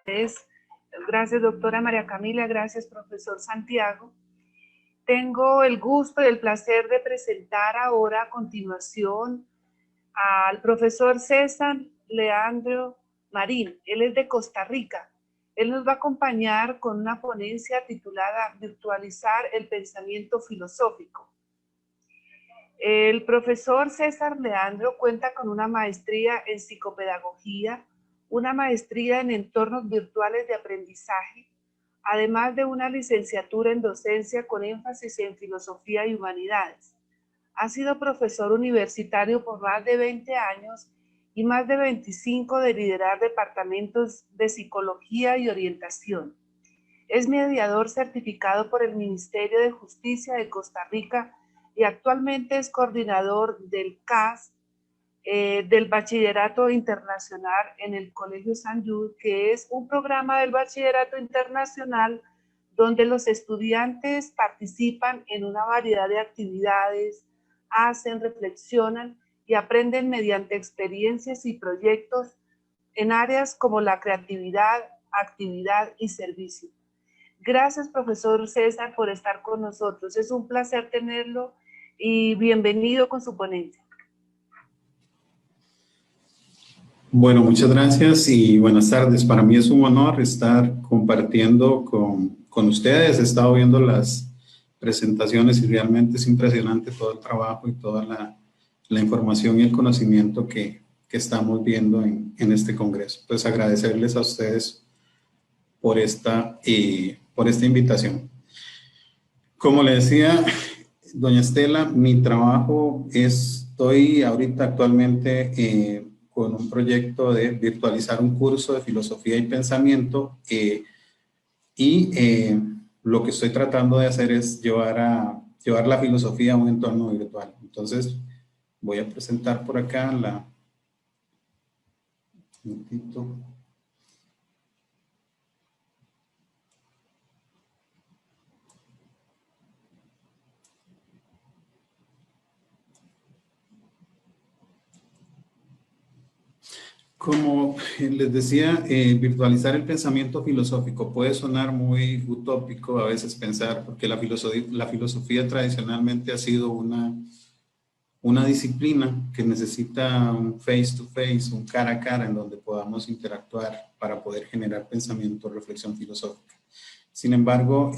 Gracias, doctora María Camila, gracias, profesor Santiago. Tengo el gusto y el placer de presentar ahora a continuación al profesor César Leandro Marín. Él es de Costa Rica. Él nos va a acompañar con una ponencia titulada Virtualizar el pensamiento filosófico. El profesor César Leandro cuenta con una maestría en psicopedagogía, una maestría en entornos virtuales de aprendizaje, además de una licenciatura en docencia con énfasis en filosofía y humanidades. Ha sido profesor universitario por más de 20 años y más de 25 de liderar departamentos de psicología y orientación. Es mediador certificado por el Ministerio de Justicia de Costa Rica y actualmente es coordinador del CAS, del Bachillerato Internacional en el Colegio San Jude, que es un programa del Bachillerato Internacional donde los estudiantes participan en una variedad de actividades, hacen, reflexionan y aprenden mediante experiencias y proyectos en áreas como la creatividad, actividad y servicio. Gracias, profesor César, por estar con nosotros. Es un placer tenerlo y bienvenido con su ponencia. Bueno, muchas gracias y buenas tardes. Para mí es un honor estar compartiendo con ustedes. He estado viendo las presentaciones y realmente es impresionante todo el trabajo y toda la información y el conocimiento que estamos viendo en este congreso. Pues agradecerles a ustedes por esta invitación. Como le decía doña Estela, mi trabajo estoy ahorita actualmente con un proyecto de virtualizar un curso de filosofía y pensamiento lo que estoy tratando de hacer es llevar la filosofía a un entorno virtual. Entonces voy a presentar por acá un momentito. Como les decía, virtualizar el pensamiento filosófico puede sonar muy utópico a veces pensar, porque la filosofía tradicionalmente ha sido una disciplina que necesita un face to face, un cara a cara en donde podamos interactuar para poder generar pensamiento, reflexión filosófica. Sin embargo,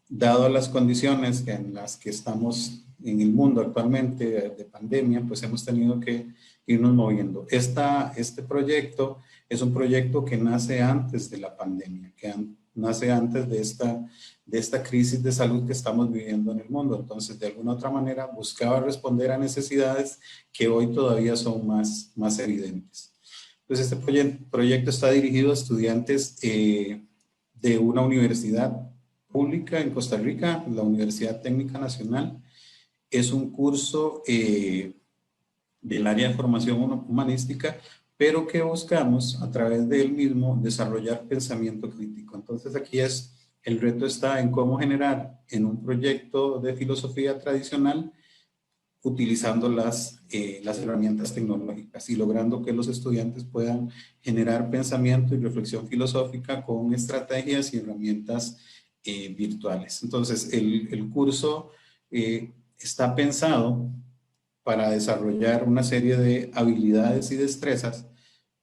dado las condiciones en las que estamos en el mundo actualmente de pandemia, pues hemos tenido que irnos moviendo. Este proyecto es un proyecto que nace antes de la pandemia, que nace antes de esta crisis de salud que estamos viviendo en el mundo. Entonces, de alguna otra manera, buscaba responder a necesidades que hoy todavía son más evidentes. Entonces, este proyecto está dirigido a estudiantes de una universidad pública en Costa Rica, la Universidad Técnica Nacional. Es un curso del área de formación humanística, pero que buscamos a través de él mismo desarrollar pensamiento crítico. Entonces aquí el reto está en cómo generar en un proyecto de filosofía tradicional utilizando las herramientas tecnológicas y logrando que los estudiantes puedan generar pensamiento y reflexión filosófica con estrategias y herramientas virtuales. Entonces el curso está pensado para desarrollar una serie de habilidades y destrezas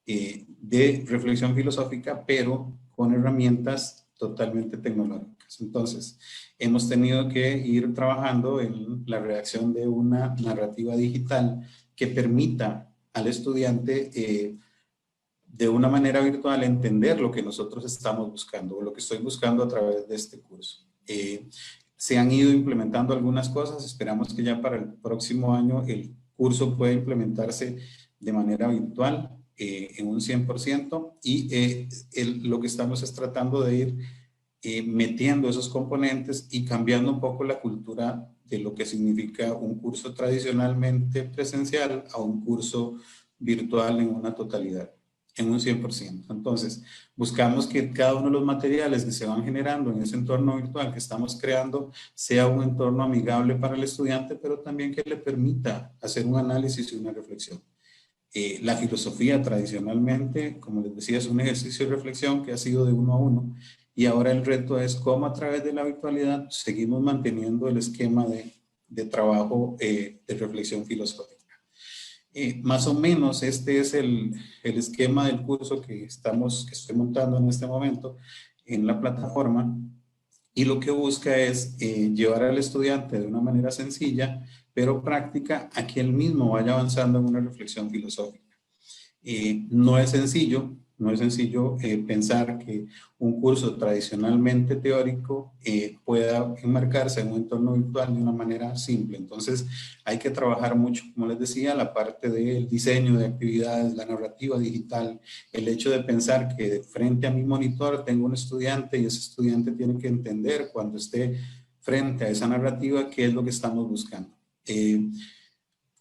de reflexión filosófica, pero con herramientas totalmente tecnológicas. Entonces, hemos tenido que ir trabajando en la redacción de una narrativa digital que permita al estudiante de una manera virtual entender lo que nosotros estamos buscando o lo que estoy buscando a través de este curso. Se han ido implementando algunas cosas, esperamos que ya para el próximo año el curso pueda implementarse de manera virtual en un 100% y lo que estamos es tratando de ir metiendo esos componentes y cambiando un poco la cultura de lo que significa un curso tradicionalmente presencial a un curso virtual en una totalidad, en un 100%. Entonces, buscamos que cada uno de los materiales que se van generando en ese entorno virtual que estamos creando sea un entorno amigable para el estudiante, pero también que le permita hacer un análisis y una reflexión. La filosofía tradicionalmente, como les decía, es un ejercicio de reflexión que ha sido de uno a uno, y ahora el reto es cómo a través de la virtualidad seguimos manteniendo el esquema de trabajo de reflexión filosófica. Más o menos este es el esquema del curso que estoy montando en este momento en la plataforma, y lo que busca es llevar al estudiante de una manera sencilla pero práctica a que él mismo vaya avanzando en una reflexión filosófica. No es sencillo, no es sencillo pensar que un curso tradicionalmente teórico pueda enmarcarse en un entorno virtual de una manera simple. Entonces hay que trabajar mucho, como les decía, la parte del diseño de actividades, la narrativa digital, el hecho de pensar que frente a mi monitor tengo un estudiante y ese estudiante tiene que entender cuando esté frente a esa narrativa qué es lo que estamos buscando.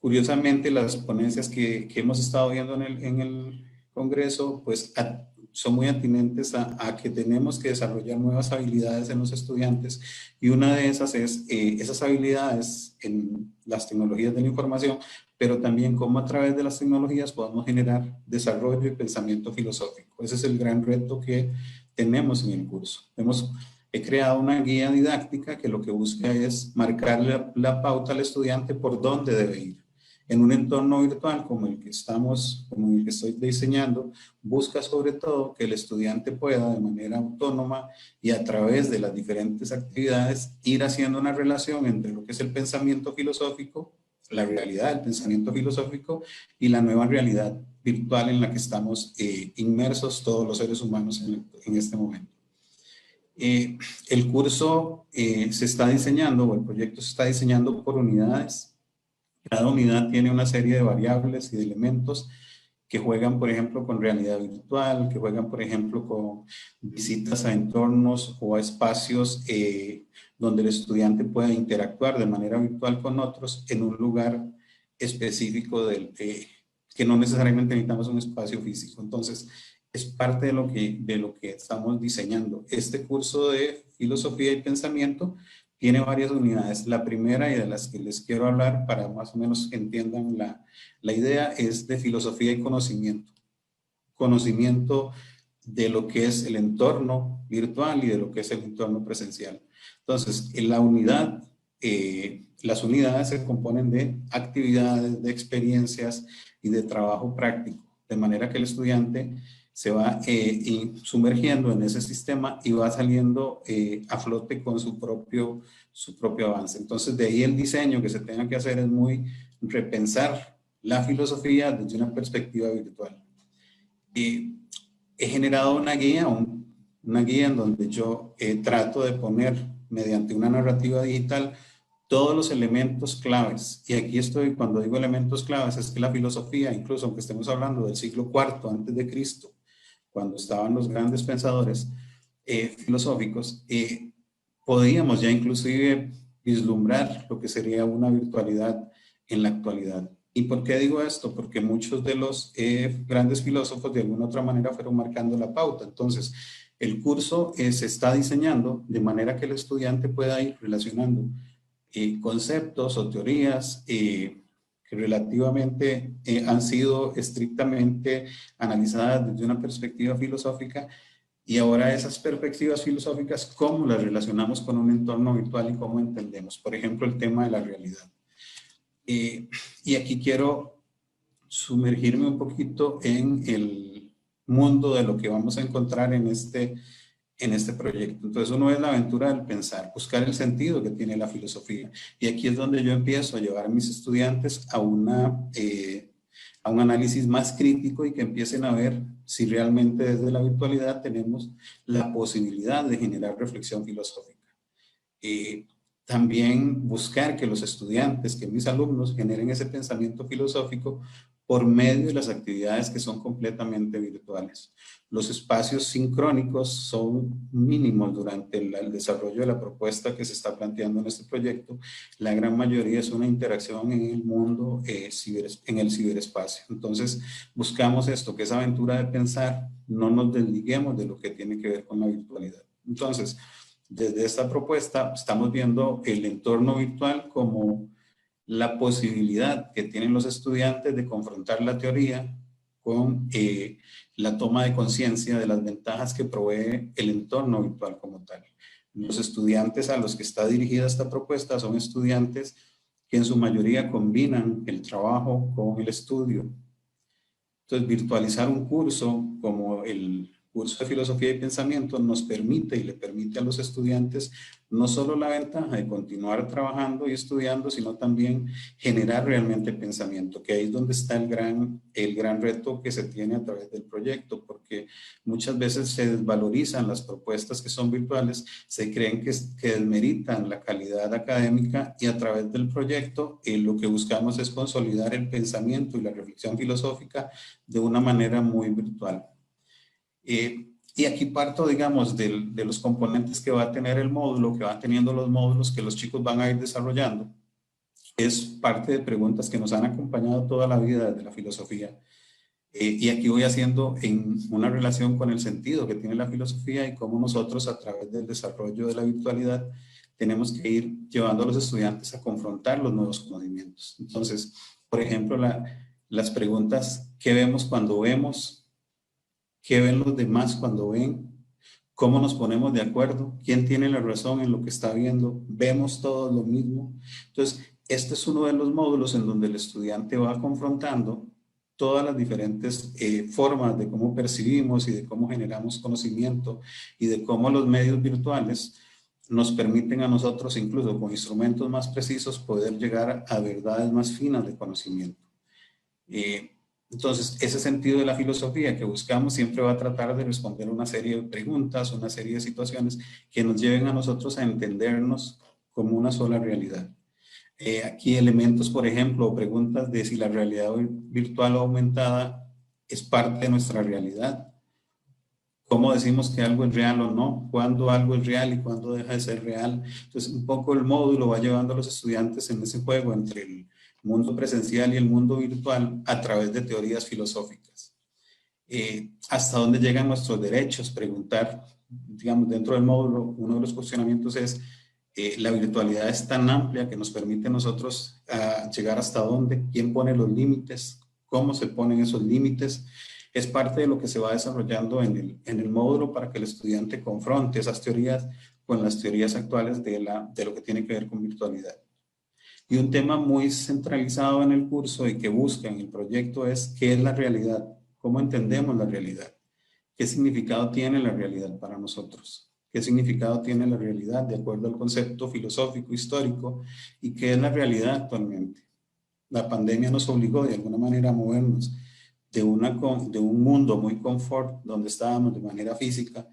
Curiosamente, las ponencias que hemos estado viendo en el Congreso, pues son muy atinentes a que tenemos que desarrollar nuevas habilidades en los estudiantes, y una de esas es esas habilidades en las tecnologías de la información, pero también cómo a través de las tecnologías podemos generar desarrollo y pensamiento filosófico. Ese es el gran reto que tenemos en el curso. He creado una guía didáctica que lo que busca es marcar la pauta al estudiante por dónde debe ir. En un entorno virtual como el que estoy diseñando, busca sobre todo que el estudiante pueda de manera autónoma y a través de las diferentes actividades ir haciendo una relación entre lo que es el pensamiento filosófico, la realidad del pensamiento filosófico y la nueva realidad virtual en la que estamos inmersos todos los seres humanos en este momento. El curso se está diseñando, o el proyecto se está diseñando por unidades. Cada unidad tiene una serie de variables y de elementos que juegan, por ejemplo, con realidad virtual, que juegan, por ejemplo, con visitas a entornos o a espacios donde el estudiante pueda interactuar de manera virtual con otros en un lugar específico que no necesariamente necesitamos un espacio físico. Entonces, es parte de lo que estamos diseñando. Este curso de filosofía y pensamiento tiene varias unidades. La primera, y de las que les quiero hablar para más o menos que entiendan la idea, es de filosofía y conocimiento. Conocimiento de lo que es el entorno virtual y de lo que es el entorno presencial. Entonces, en la unidad, las unidades se componen de actividades, de experiencias y de trabajo práctico, de manera que el estudiante se va sumergiendo en ese sistema y va saliendo a flote con su propio avance. Entonces, de ahí el diseño que se tenga que hacer es muy repensar la filosofía desde una perspectiva virtual. He generado una guía en donde yo trato de poner mediante una narrativa digital todos los elementos claves. Y aquí estoy, cuando digo elementos claves, es que la filosofía, incluso aunque estemos hablando del siglo IV antes de Cristo, cuando estaban los grandes pensadores filosóficos, podíamos ya inclusive vislumbrar lo que sería una virtualidad en la actualidad. ¿Y por qué digo esto? Porque muchos de los grandes filósofos de alguna otra manera fueron marcando la pauta. Entonces, el curso se está diseñando de manera que el estudiante pueda ir relacionando conceptos o teorías que relativamente han sido estrictamente analizadas desde una perspectiva filosófica, y ahora esas perspectivas filosóficas, ¿cómo las relacionamos con un entorno virtual y cómo entendemos? Por ejemplo, el tema de la realidad. Y aquí quiero sumergirme un poquito en el mundo de lo que vamos a encontrar en este proyecto. Entonces, uno es la aventura del pensar, buscar el sentido que tiene la filosofía. Y aquí es donde yo empiezo a llevar a mis estudiantes a un análisis más crítico y que empiecen a ver si realmente desde la virtualidad tenemos la posibilidad de generar reflexión filosófica. También buscar que los estudiantes, que mis alumnos generen ese pensamiento filosófico por medio de las actividades que son completamente virtuales. Los espacios sincrónicos son mínimos durante el desarrollo de la propuesta que se está planteando en este proyecto. La gran mayoría es una interacción en el mundo, en el ciberespacio. Entonces, buscamos esto, que esa aventura de pensar no nos desliguemos de lo que tiene que ver con la virtualidad. Entonces, desde esta propuesta estamos viendo el entorno virtual como la posibilidad que tienen los estudiantes de confrontar la teoría con la toma de conciencia de las ventajas que provee el entorno virtual como tal. Los estudiantes a los que está dirigida esta propuesta son estudiantes que en su mayoría combinan el trabajo con el estudio. Entonces, virtualizar un curso como el curso de filosofía y pensamiento nos permite y le permite a los estudiantes no solo la ventaja de continuar trabajando y estudiando, sino también generar realmente pensamiento, que ahí es donde está el gran reto que se tiene a través del proyecto, porque muchas veces se desvalorizan las propuestas que son virtuales, se creen que desmeritan la calidad académica, y a través del proyecto lo que buscamos es consolidar el pensamiento y la reflexión filosófica de una manera muy virtual. Y aquí parto, digamos, de los componentes que va a tener el módulo, que van teniendo los módulos que los chicos van a ir desarrollando. Es parte de preguntas que nos han acompañado toda la vida desde la filosofía. Y aquí voy haciendo en una relación con el sentido que tiene la filosofía y cómo nosotros, a través del desarrollo de la virtualidad, tenemos que ir llevando a los estudiantes a confrontar los nuevos conocimientos. Entonces, por ejemplo, las preguntas: ¿qué vemos cuando vemos? ¿Qué ven los demás cuando ven? ¿Cómo nos ponemos de acuerdo? ¿Quién tiene la razón en lo que está viendo? ¿Vemos todos lo mismo? Entonces, este es uno de los módulos en donde el estudiante va confrontando todas las diferentes formas de cómo percibimos y de cómo generamos conocimiento, y de cómo los medios virtuales nos permiten a nosotros, incluso con instrumentos más precisos, poder llegar a verdades más finas de conocimiento. Entonces, ese sentido de la filosofía que buscamos siempre va a tratar de responder una serie de preguntas, una serie de situaciones que nos lleven a nosotros a entendernos como una sola realidad. Aquí elementos, por ejemplo, preguntas de si la realidad virtual o aumentada es parte de nuestra realidad. ¿Cómo decimos que algo es real o no? ¿Cuándo algo es real y cuándo deja de ser real? Entonces, un poco el módulo va llevando a los estudiantes en ese juego entre el mundo presencial y el mundo virtual a través de teorías filosóficas. ¿Hasta dónde llegan nuestros derechos? Preguntar, digamos, dentro del módulo, uno de los cuestionamientos es: la virtualidad es tan amplia que nos permite a nosotros llegar hasta dónde, quién pone los límites, cómo se ponen esos límites. Es parte de lo que se va desarrollando en el módulo para que el estudiante confronte esas teorías con las teorías actuales de lo que tiene que ver con virtualidad. Y un tema muy centralizado en el curso y que busca en el proyecto es: ¿qué es la realidad? ¿Cómo entendemos la realidad? ¿Qué significado tiene la realidad para nosotros? ¿Qué significado tiene la realidad de acuerdo al concepto filosófico, histórico? ¿Y qué es la realidad actualmente? La pandemia nos obligó de alguna manera a movernos de un mundo muy confort, donde estábamos de manera física,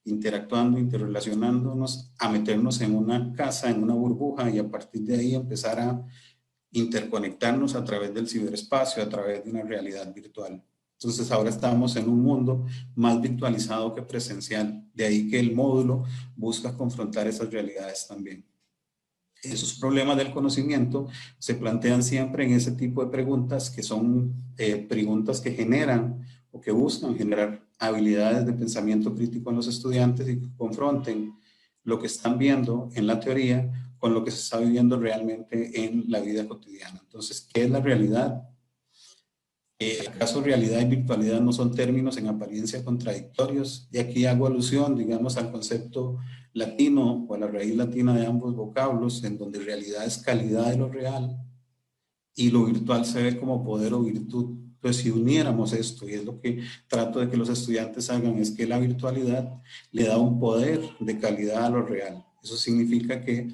interactuando, interrelacionándonos, a meternos en una casa, en una burbuja, y a partir de ahí empezar a interconectarnos a través del ciberespacio, a través de una realidad virtual. Entonces ahora estamos en un mundo más virtualizado que presencial. De ahí que el módulo busca confrontar esas realidades también. Esos problemas del conocimiento se plantean siempre en ese tipo de preguntas, que son preguntas que generan o que buscan generar habilidades de pensamiento crítico en los estudiantes y que confronten lo que están viendo en la teoría con lo que se está viviendo realmente en la vida cotidiana. Entonces, ¿qué es la realidad? ¿Acaso realidad y virtualidad no son términos en apariencia contradictorios? Y aquí hago alusión, digamos, al concepto latino o a la raíz latina de ambos vocablos, en donde realidad es calidad de lo real y lo virtual se ve como poder o virtud. Entonces, si uniéramos esto, y es lo que trato de que los estudiantes hagan, es que la virtualidad le da un poder de calidad a lo real. Eso significa que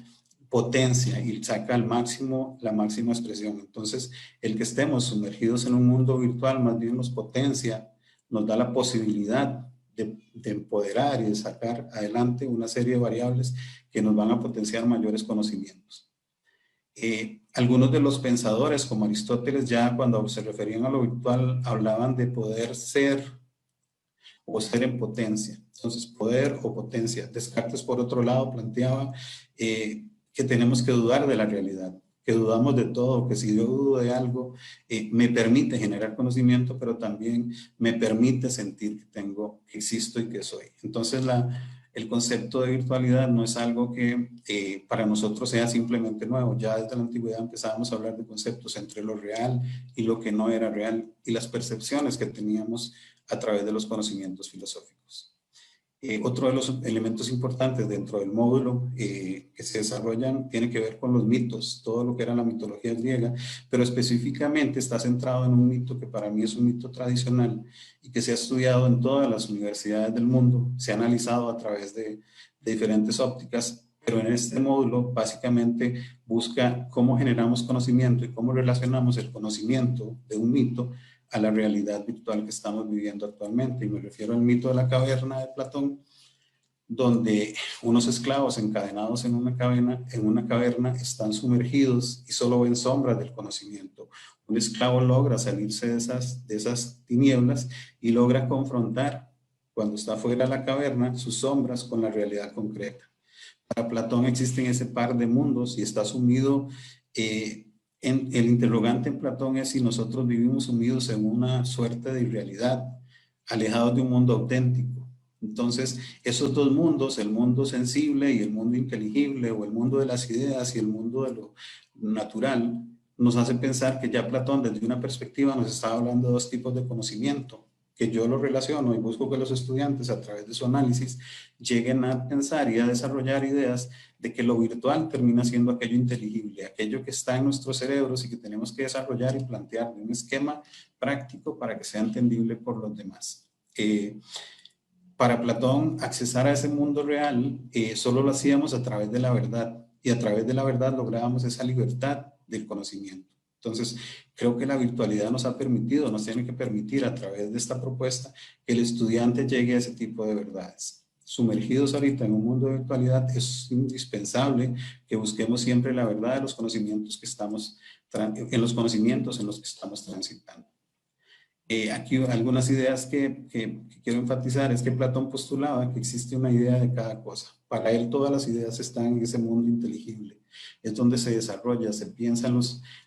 potencia y saca al máximo la máxima expresión. Entonces, el que estemos sumergidos en un mundo virtual más bien nos potencia, nos da la posibilidad de empoderar y de sacar adelante una serie de variables que nos van a potenciar mayores conocimientos. Algunos de los pensadores, como Aristóteles, ya cuando se referían a lo virtual, hablaban de poder ser o ser en potencia. Entonces, poder o potencia. Descartes, por otro lado, planteaba que tenemos que dudar de la realidad, que dudamos de todo, que si yo dudo de algo, me permite generar conocimiento, pero también me permite sentir que existo y que soy. Entonces, el concepto de virtualidad no es algo que para nosotros sea simplemente nuevo. Ya desde la antigüedad empezábamos a hablar de conceptos entre lo real y lo que no era real y las percepciones que teníamos a través de los conocimientos filosóficos. Otro de los elementos importantes dentro del módulo que se desarrollan tiene que ver con los mitos, todo lo que era la mitología griega, pero específicamente está centrado en un mito que para mí es un mito tradicional y que se ha estudiado en todas las universidades del mundo, se ha analizado a través de diferentes ópticas, pero en este módulo básicamente busca cómo generamos conocimiento y cómo relacionamos el conocimiento de un mito a la realidad virtual que estamos viviendo actualmente. Y me refiero al mito de la caverna de Platón, donde unos esclavos encadenados en una caverna están sumergidos y solo ven sombras del conocimiento. Un esclavo logra salirse de esas tinieblas y logra confrontar, cuando está fuera de la caverna, sus sombras con la realidad concreta. Para Platón existen ese par de mundos y está sumido el interrogante en Platón es si nosotros vivimos sumidos en una suerte de irrealidad, alejados de un mundo auténtico. Entonces, esos dos mundos, el mundo sensible y el mundo inteligible, o el mundo de las ideas y el mundo de lo natural, nos hace pensar que ya Platón, desde una perspectiva, nos está hablando de dos tipos de conocimiento, que yo lo relaciono y busco que los estudiantes, a través de su análisis, lleguen a pensar y a desarrollar ideas de que lo virtual termina siendo aquello inteligible, aquello que está en nuestros cerebros y que tenemos que desarrollar y plantear de un esquema práctico para que sea entendible por los demás. Para Platón, accesar a ese mundo real solo lo hacíamos a través de la verdad, y a través de la verdad lográbamos esa libertad del conocimiento. Entonces, creo que la virtualidad nos ha permitido, nos tiene que permitir a través de esta propuesta que el estudiante llegue a ese tipo de verdades. Sumergidos ahorita en un mundo de virtualidad, es indispensable que busquemos siempre la verdad de los conocimientos que estamos, en los conocimientos en los que estamos transitando. Aquí algunas ideas que quiero enfatizar es que Platón postulaba que existe una idea de cada cosa. Para él todas las ideas están en ese mundo inteligible. Es donde se desarrolla, se piensan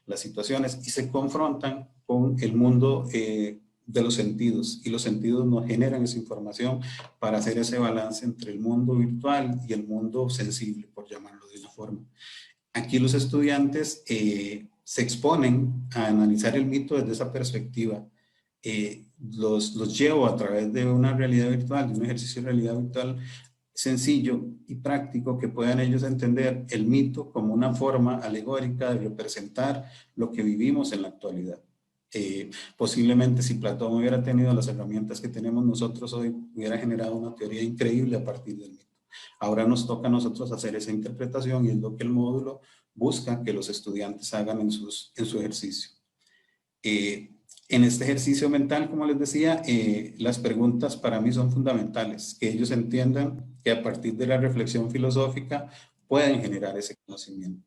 las situaciones y se confrontan con el mundo de los sentidos. Y los sentidos nos generan esa información para hacer ese balance entre el mundo virtual y el mundo sensible, por llamarlo de una forma. Aquí los estudiantes se exponen a analizar el mito desde esa perspectiva. Los llevo a través de una realidad virtual, de un ejercicio de realidad virtual sencillo y práctico, que puedan ellos entender el mito como una forma alegórica de representar lo que vivimos en la actualidad. Posiblemente si Platón hubiera tenido las herramientas que tenemos nosotros hoy, hubiera generado una teoría increíble a partir del mito. Ahora nos toca a nosotros hacer esa interpretación y es lo que el módulo busca que los estudiantes hagan en su ejercicio. En este ejercicio mental, como les decía, las preguntas para mí son fundamentales, que ellos entiendan que a partir de la reflexión filosófica pueden generar ese conocimiento.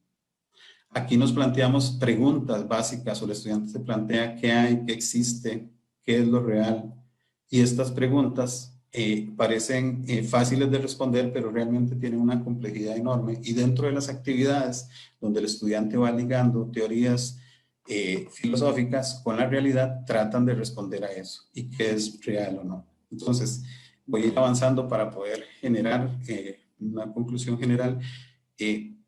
Aquí nos planteamos preguntas básicas, o el estudiante se plantea qué hay, qué existe, qué es lo real, y estas preguntas parecen fáciles de responder, pero realmente tienen una complejidad enorme, y dentro de las actividades donde el estudiante va ligando teorías filosóficas con la realidad, tratan de responder a eso y qué es real o no. Entonces, voy a ir avanzando para poder generar una conclusión general.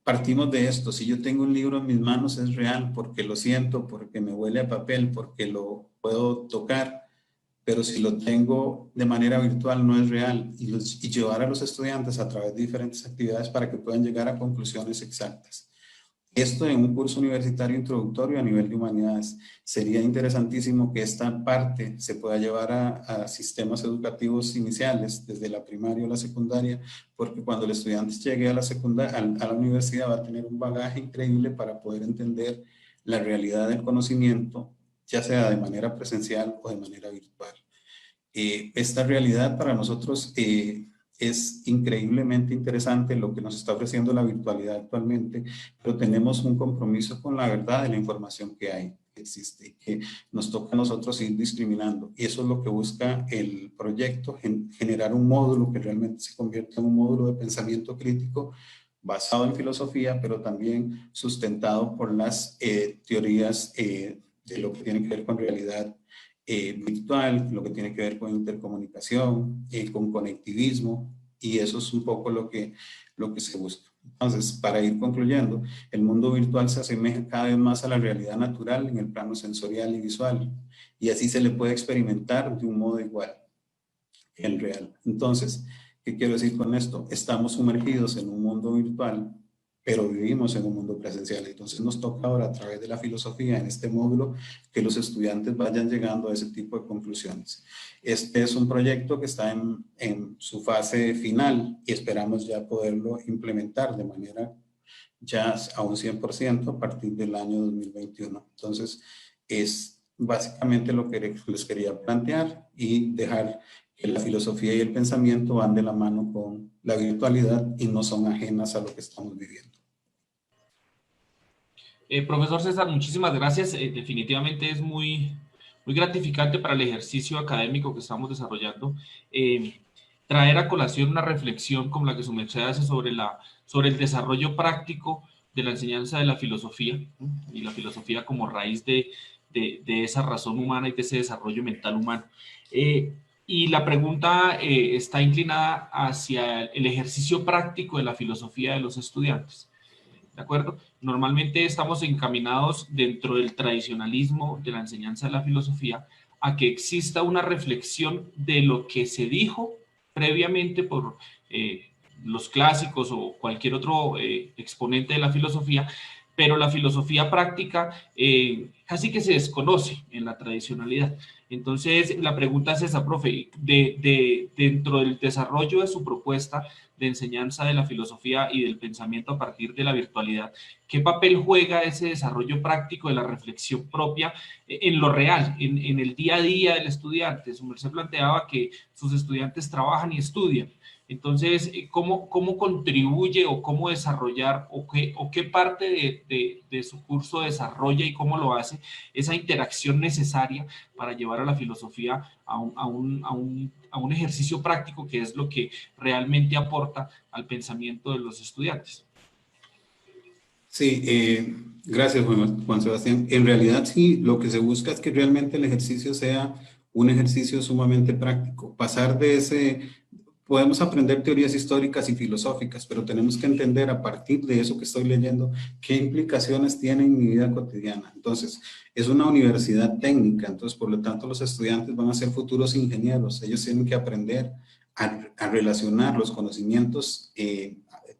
Partimos de esto: si yo tengo un libro en mis manos, es real porque lo siento, porque me huele a papel, porque lo puedo tocar, pero si lo tengo de manera virtual no es real, y llevar a los estudiantes a través de diferentes actividades para que puedan llegar a conclusiones exactas. Esto en un curso universitario introductorio a nivel de humanidades. Sería interesantísimo que esta parte se pueda llevar a sistemas educativos iniciales, desde la primaria o la secundaria, porque cuando el estudiante llegue a la universidad va a tener un bagaje increíble para poder entender la realidad del conocimiento, ya sea de manera presencial o de manera virtual. Esta realidad para nosotros es increíblemente interesante, lo que nos está ofreciendo la virtualidad actualmente, pero tenemos un compromiso con la verdad de la información que hay, que existe, que nos toca a nosotros ir discriminando. Y eso es lo que busca el proyecto, generar un módulo que realmente se convierta en un módulo de pensamiento crítico basado en filosofía, pero también sustentado por las teorías de lo que tiene que ver con realidad virtual, lo que tiene que ver con intercomunicación, con conectivismo, Y eso es un poco lo que se busca. Entonces, para ir concluyendo, el mundo virtual se asemeja cada vez más a la realidad natural en el plano sensorial y visual, y así se le puede experimentar de un modo igual que el real. Entonces, ¿qué quiero decir con esto? Estamos sumergidos en un mundo virtual, pero vivimos en un mundo presencial. Entonces nos toca ahora, a través de la filosofía, en este módulo, que los estudiantes vayan llegando a ese tipo de conclusiones. Este es un proyecto que está en su fase final y esperamos ya poderlo implementar de manera ya a un 100% a partir del año 2021. Entonces, es básicamente lo que les quería plantear y dejar que la filosofía y el pensamiento van de la mano con la virtualidad y no son ajenas a lo que estamos viviendo. Profesor César, muchísimas gracias. Definitivamente es muy gratificante para el ejercicio académico que estamos desarrollando traer a colación una reflexión como la que su merced hace sobre el desarrollo práctico de la enseñanza de la filosofía, ¿no? Y la filosofía como raíz de esa razón humana y de ese desarrollo mental humano. Y la pregunta está inclinada hacia el ejercicio práctico de la filosofía de los estudiantes. ¿De acuerdo? Normalmente estamos encaminados dentro del tradicionalismo de la enseñanza de la filosofía a que exista una reflexión de lo que se dijo previamente por los clásicos o cualquier otro exponente de la filosofía, pero la filosofía práctica casi que se desconoce en la tradicionalidad. Entonces, la pregunta es esa, profe, dentro del desarrollo de su propuesta de enseñanza de la filosofía y del pensamiento a partir de la virtualidad, ¿qué papel juega ese desarrollo práctico de la reflexión propia en lo real, en el día a día del estudiante? Su merced planteaba que sus estudiantes trabajan y estudian. Entonces, ¿cómo contribuye o cómo desarrollar o qué parte de su curso desarrolla y cómo lo hace esa interacción necesaria para llevar a la filosofía a un ejercicio práctico que es lo que realmente aporta al pensamiento de los estudiantes? Sí, gracias Juan Sebastián. En realidad sí, lo que se busca es que realmente el ejercicio sea un ejercicio sumamente práctico. Pasar de ese, podemos aprender teorías históricas y filosóficas, pero tenemos que entender a partir de eso que estoy leyendo qué implicaciones tiene en mi vida cotidiana. Entonces, es una universidad técnica, entonces por lo tanto los estudiantes van a ser futuros ingenieros. Ellos tienen que aprender a relacionar los conocimientos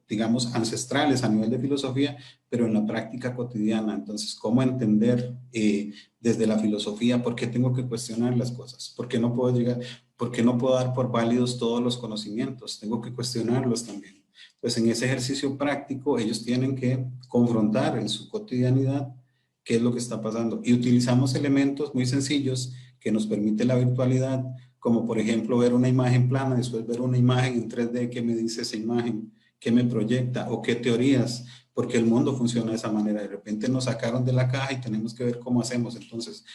digamos, ancestrales a nivel de filosofía, pero en la práctica cotidiana. Entonces, ¿cómo entender desde la filosofía por qué tengo que cuestionar las cosas? ¿Por qué no puedo llegar, por qué no puedo dar por válidos todos los conocimientos? Tengo que cuestionarlos también. Pues en ese ejercicio práctico, ellos tienen que confrontar en su cotidianidad qué es lo que está pasando. Y utilizamos elementos muy sencillos que nos permite la virtualidad, como por ejemplo ver una imagen plana, después ver una imagen en 3D, ¿qué me dice esa imagen? ¿Qué me proyecta? ¿O qué teorías? Porque el mundo funciona de esa manera. De repente nos sacaron de la caja y tenemos que ver cómo hacemos. Entonces,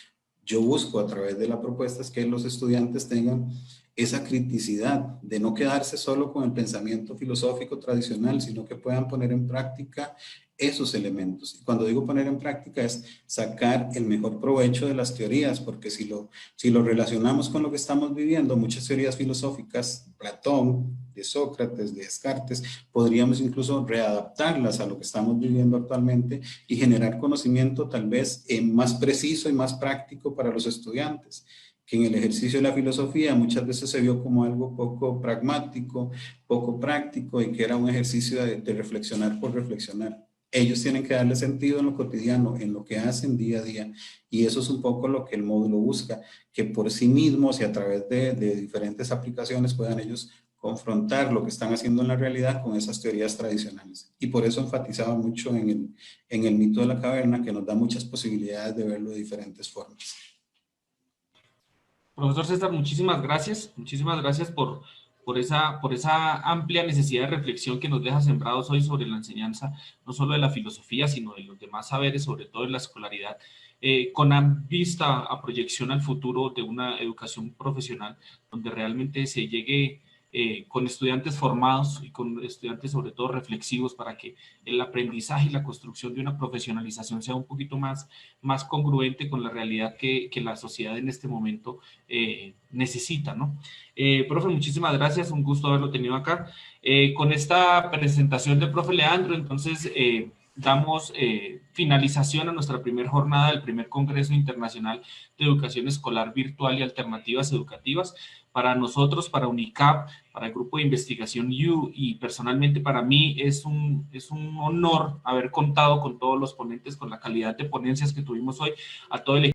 yo busco a través de la propuesta es que los estudiantes tengan esa criticidad de no quedarse solo con el pensamiento filosófico tradicional, sino que puedan poner en práctica esos elementos. Y cuando digo poner en práctica es sacar el mejor provecho de las teorías, porque si lo relacionamos con lo que estamos viviendo, muchas teorías filosóficas, Platón, de Sócrates, de Descartes, podríamos incluso readaptarlas a lo que estamos viviendo actualmente y generar conocimiento tal vez más preciso y más práctico para los estudiantes, que en el ejercicio de la filosofía muchas veces se vio como algo poco pragmático, poco práctico y que era un ejercicio de reflexionar por reflexionar. Ellos tienen que darle sentido en lo cotidiano, en lo que hacen día a día. Y eso es un poco lo que el módulo busca, que por sí mismos y a través de diferentes aplicaciones puedan ellos confrontar lo que están haciendo en la realidad con esas teorías tradicionales. Y por eso enfatizaba mucho en el mito de la caverna, que nos da muchas posibilidades de verlo de diferentes formas. Profesor César, muchísimas gracias por esa amplia necesidad de reflexión que nos deja sembrados hoy sobre la enseñanza, no solo de la filosofía, sino de los demás saberes, sobre todo en la escolaridad, con vista a proyección al futuro de una educación profesional, donde realmente se llegue con estudiantes formados y con estudiantes sobre todo reflexivos para que el aprendizaje y la construcción de una profesionalización sea un poquito más congruente con la realidad que la sociedad en este momento necesita, ¿no? Profe, muchísimas gracias, un gusto haberlo tenido acá. Con esta presentación del profe Leandro, entonces damos finalización a nuestra primera jornada del primer Congreso Internacional de Educación Escolar Virtual y Alternativas Educativas. Para nosotros, para UNICAP, para el Grupo de Investigación U y personalmente para mí es un honor haber contado con todos los ponentes, con la calidad de ponencias que tuvimos hoy, a todo el equipo